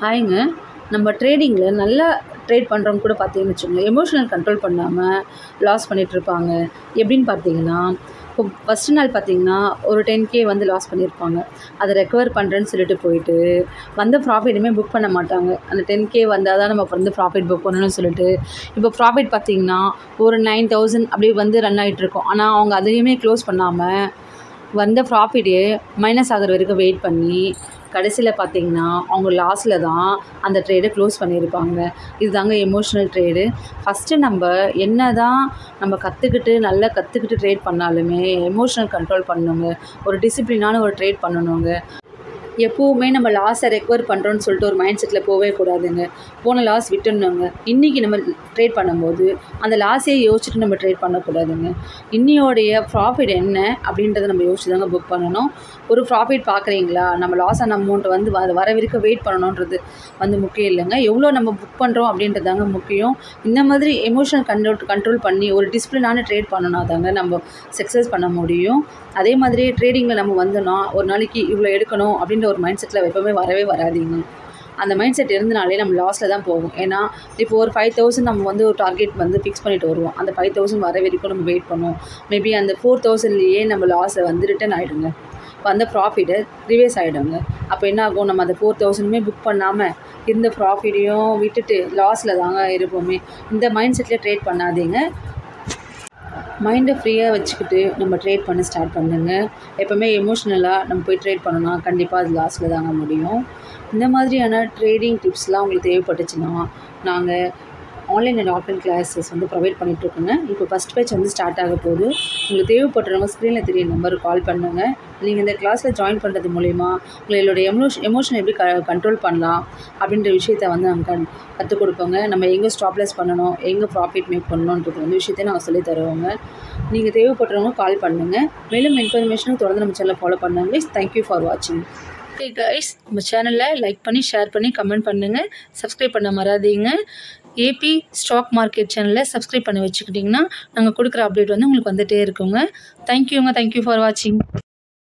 ஹாய்ங்க. நம்ம ட்ரேடிங்கில் நல்லா ட்ரேட் பண்ணுறவங்க கூட பார்த்தீங்கன்னு வச்சுக்கோங்களேன், எமோஷனல் கண்ட்ரோல் பண்ணாமல் லாஸ் பண்ணிகிட்ருப்பாங்க. எப்படின்னு பார்த்தீங்கன்னா, இப்போ ஃபஸ்ட்டு நாள் பார்த்தீங்கன்னா ஒரு 10K வந்து லாஸ் பண்ணியிருப்பாங்க. அதை ரெக்கவர் பண்ணுறேன்னு சொல்லிட்டு போயிட்டு வந்த ப்ராஃபிட்டுமே புக் பண்ண மாட்டாங்க. அந்த 10K வந்தால் தான் நம்ம வந்து ப்ராஃபிட் புக் பண்ணணும்னு சொல்லிட்டு, இப்போ ப்ராஃபிட் பார்த்தீங்கன்னா ஒரு 9000 அப்படியே வந்து ரன் ஆகிட்ருக்கும். ஆனால் அவங்க அதையுமே க்ளோஸ் பண்ணாமல் வந்த ப்ராஃபிட்டே மைனஸ் ஆகிற வரைக்கும் வெயிட் பண்ணி கடைசியில் பார்த்தீங்கன்னா அவங்க லாஸில் தான் அந்த ட்ரேடை க்ளோஸ் பண்ணியிருப்பாங்க. இதுதாங்க எமோஷ்னல் ட்ரேடு. ஃபஸ்ட்டு என்ன தான் நம்ம நல்லா கற்றுக்கிட்டு ட்ரேட் பண்ணாலுமே எமோஷ்னல் கண்ட்ரோல் பண்ணணுங்க. ஒரு டிசிப்ளினான ஒரு ட்ரேட் பண்ணணுங்க. எப்போவுமே நம்ம லாஸை ரெக்கவர் பண்ணுறோன்னு சொல்லிட்டு ஒரு மைண்ட் செட்டில் போகவே கூடாதுங்க. போன லாஸ் விட்டுடணுங்க. இன்றைக்கி நம்ம ட்ரேட் பண்ணும்போது அந்த லாஸே யோசிச்சுட்டு நம்ம ட்ரேட் பண்ணக்கூடாதுங்க. இன்னையோடைய ப்ராஃபிட் என்ன அப்படின்றத நம்ம யோசிச்சு தாங்க புக் பண்ணணும். ஒரு ப்ராஃபிட் பார்க்குறீங்களா, நம்ம லாஸ் ஆன அமௌண்ட் வந்து வர வரைக்கும் வெயிட் பண்ணணுன்றது வந்து முக்கியம் இல்லைங்க. எவ்வளோ நம்ம புக் பண்ணுறோம் அப்படின்றது தாங்க முக்கியம். இந்த மாதிரி எமோஷனல் கண்ட்ரோல் பண்ணி ஒரு டிசிப்ளினான ட்ரேட் பண்ணணும் தாங்க நம்ம சக்ஸஸ் பண்ண முடியும். அதே மாதிரி ட்ரேடிங்கில் நம்ம வந்தோன்னா ஒரு நாளைக்கு இவ்வளோ எடுக்கணும் அப்படின்ற ஒரு மைண்ட் செட்டில் எப்போவுமே வரவே வராதிங்க. அந்த மைண்ட் செட் இருந்தனாலே நம்ம லாஸில் தான் போகும். ஏன்னா இப்போ ஒரு 5000 நம்ம வந்து ஒரு டார்கெட் வந்து ஃபிக்ஸ் பண்ணிட்டு வருவோம். அந்த 5000 வர வரைக்கும் நம்ம வெயிட் பண்ணுவோம். மேபி அந்த 4000லேயே நம்ம லாஸை வந்து ரிட்டர்ன் ஆகிடுங்க. அந்த ப்ராஃபிட்டை ரிவைஸ் ஆகிடுங்க. அப்போ என்ன ஆகும், நம்ம அந்த 4000மே புக் பண்ணாமல் இருந்த ப்ராஃபிட்டையும் விட்டுட்டு லாஸில் தாங்க இருப்போமே. இந்த மைண்ட் செட்டில் ட்ரேட் பண்ணாதீங்க. மைண்டை ஃப்ரீயாக வச்சுக்கிட்டு நம்ம ட்ரேட் பண்ண ஸ்டார்ட் பண்ணுங்க. எப்போவுமே எமோஷ்னலாக நம்ம போய் ட்ரேட் பண்ணோன்னா கண்டிப்பாக அது லாஸில் தாங்க முடியும். இந்த மாதிரியான ட்ரேடிங் டிப்ஸ்லாம் உங்களுக்கு தேவைப்பட்டுச்சுன்னா நாங்கள் ஆன்லைன் அண்ட் ஆஃப்லைன் கிளாஸஸ் வந்து ப்ரொவைட் பண்ணிகிட்ருக்கோங்க. இப்போ ஃபஸ்ட் பேட்ச் வந்து ஸ்டார்ட் ஆக போகுது. உங்களுக்கு தேவைப்படுறவங்க ஸ்க்ரீனில் தெரிய நம்பருக்கு கால் பண்ணுங்கள். நீங்கள் இந்த கிளாஸில் ஜாயின் பண்ணுறது மூலிமா உங்களுடைய எமோஷன் எப்படி கண்ட்ரோல் பண்ணலாம் அப்படின்ற விஷயத்த வந்து நாங்கள் கற்றுக் கொடுப்போங்க. நம்ம எங்கே ஸ்டாப் லாஸ் பண்ணணும், எங்கே ப்ராஃபிட் மேக் பண்ணணுன்றது வந்து விஷயத்தையும் நாங்கள் சொல்லி தருவோங்க. நீங்கள் தேவைப்படுறவங்க கால் பண்ணுங்கள். மேலும் இன்ஃபர்மேஷனும் தொடர்ந்து நம்ம சேனலை ஃபாலோ பண்ணுங்க. தேங்க்யூ ஃபார் வாட்சிங். ஓகே கைஸ், நம்ம சேனலில் லைக் பண்ணி ஷேர் பண்ணி கமெண்ட் பண்ணுங்கள். சப்ஸ்கிரைப் பண்ண மறக்காதீங்க. ஏபி ஸ்டாக் மார்க்கெட் சேனலில் சப்ஸ்கிரைப் பண்ணி வச்சுக்கிட்டிங்கன்னா நாங்கள் கொடுக்குற அப்டேட் வந்து உங்களுக்கு வந்துகிட்டே இருக்குங்க. தேங்க்யூங்க. தேங்க்யூ ஃபார் வாட்சிங்.